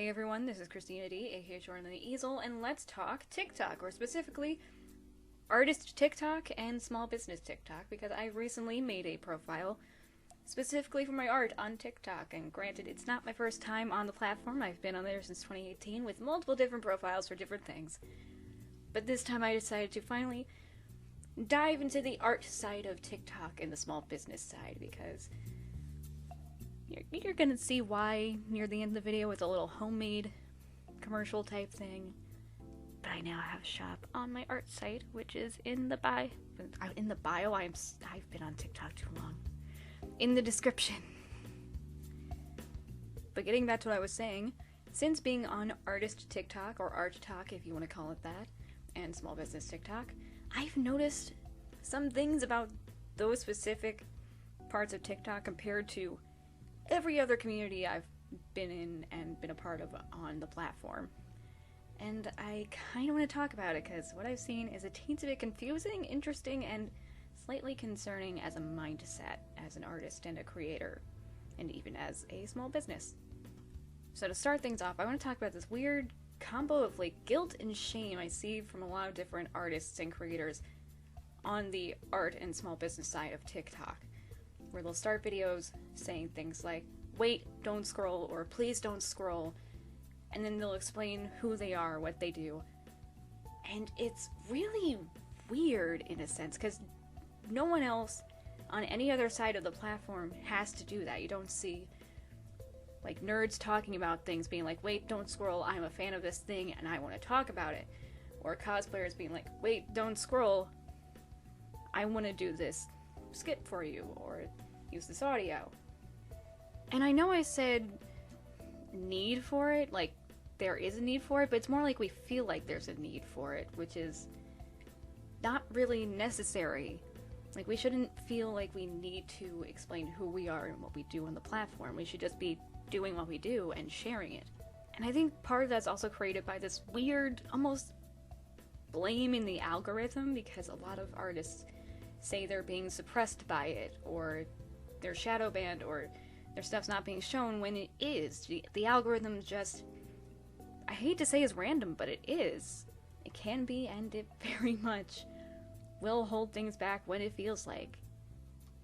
Hey everyone, this is Christina D, aka Shorter Than the Easel, and let's talk TikTok, or specifically artist TikTok and small business TikTok, because I recently made a profile specifically for my art on TikTok, and granted, it's not my first time on the platform. I've been on there since 2018 with multiple different profiles for different things. But this time I decided to finally dive into the art side of TikTok and the small business side, because you're gonna see why near the end of the video with a little homemade commercial type thing. But I now have a shop on my art site, which is in the bio. I've been on TikTok too long. In the description. But getting back to what I was saying, since being on artist TikTok, or arttok if you want to call it that, and small business TikTok, I've noticed some things about those specific parts of TikTok compared to every other community I've been in and been a part of on the platform. And I kind of want to talk about it because what I've seen is a teensy bit confusing, interesting, and slightly concerning as a mindset as an artist and a creator, and even as a small business. So to start things off, I want to talk about this weird combo of guilt and shame I see from a lot of different artists and creators on the art and small business side of TikTok, where they'll start videos saying things like, wait, don't scroll, or please don't scroll, and then they'll explain who they are, what they do. And it's really weird in a sense, because no one else on any other side of the platform has to do that. You don't see nerds talking about things being like, wait, don't scroll, I'm a fan of this thing and I want to talk about it. Or cosplayers being like, wait, don't scroll, I want to do this skit for you, or use this audio. And I know I said need for it, there is a need for it, but it's more like we feel like there's a need for it, which is not really necessary. We shouldn't feel like we need to explain who we are and what we do on the platform. We should just be doing what we do and sharing it. And I think part of that's also created by this weird, almost blaming the algorithm, because a lot of artists say they're being suppressed by it, or they're shadow banned, or their stuff's not being shown, when it is. The algorithm just, I hate to say is random, but it is. It can be, and it very much will hold things back when it feels like.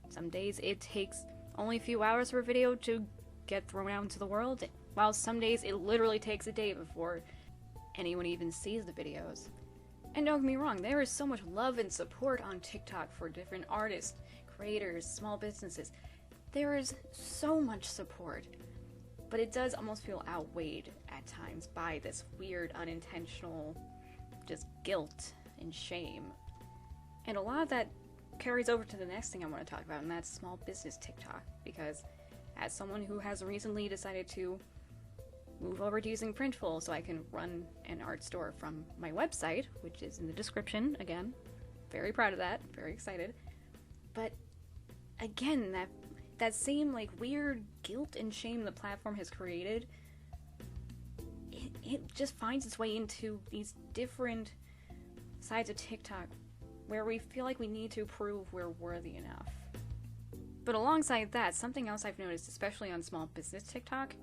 Some days it takes only a few hours for a video to get thrown out into the world, while some days it literally takes a day before anyone even sees the videos. And don't get me wrong, there is so much love and support on TikTok for different artists, creators, small businesses. There is so much support, but it does almost feel outweighed at times by this weird, unintentional, just guilt and shame. And a lot of that carries over to the next thing I want to talk about, and that's small business TikTok, because as someone who has recently decided to move over to using Printful so I can run an art store from my website, which is in the description, again, very proud of that, very excited. But again, that same weird guilt and shame the platform has created, it just finds its way into these different sides of TikTok where we feel like we need to prove we're worthy enough. But alongside that, something else I've noticed, especially on small business TikTok,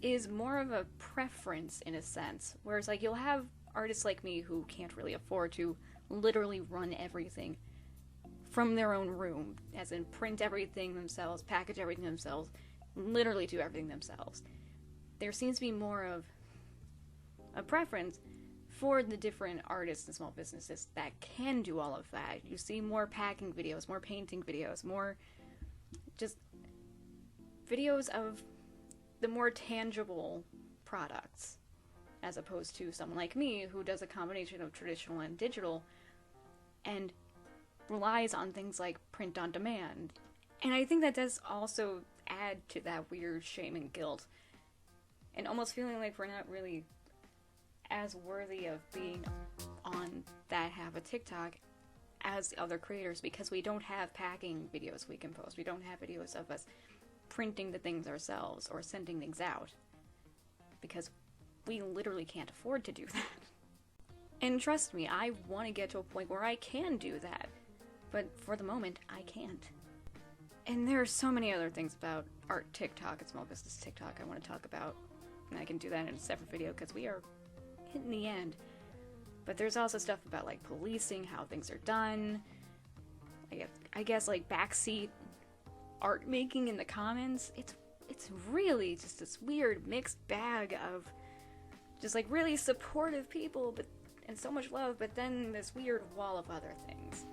is more of a preference in a sense. Whereas you'll have artists like me who can't really afford to literally run everything from their own room, as in print everything themselves, package everything themselves, literally do everything themselves. There seems to be more of a preference for the different artists and small businesses that can do all of that. You see more packing videos, more painting videos, more just videos of the more tangible products, as opposed to someone like me who does a combination of traditional and digital and relies on things like print on demand. And I think that does also add to that weird shame and guilt, and almost feeling like we're not really as worthy of being on that half of TikTok as the other creators, because we don't have packing videos we can post. We don't have videos of us printing the things ourselves or sending things out, because we literally can't afford to do that. And trust me, I want to get to a point where I can do that, but for the moment, I can't. And there are so many other things about art TikTok and small business TikTok I want to talk about. And I can do that in a separate video because we are hitting the end. But there's also stuff about like policing, how things are done. I guess like backseat art making in the comments. It's really just this weird mixed bag of just like really supportive people, and so much love, but then this weird wall of other things.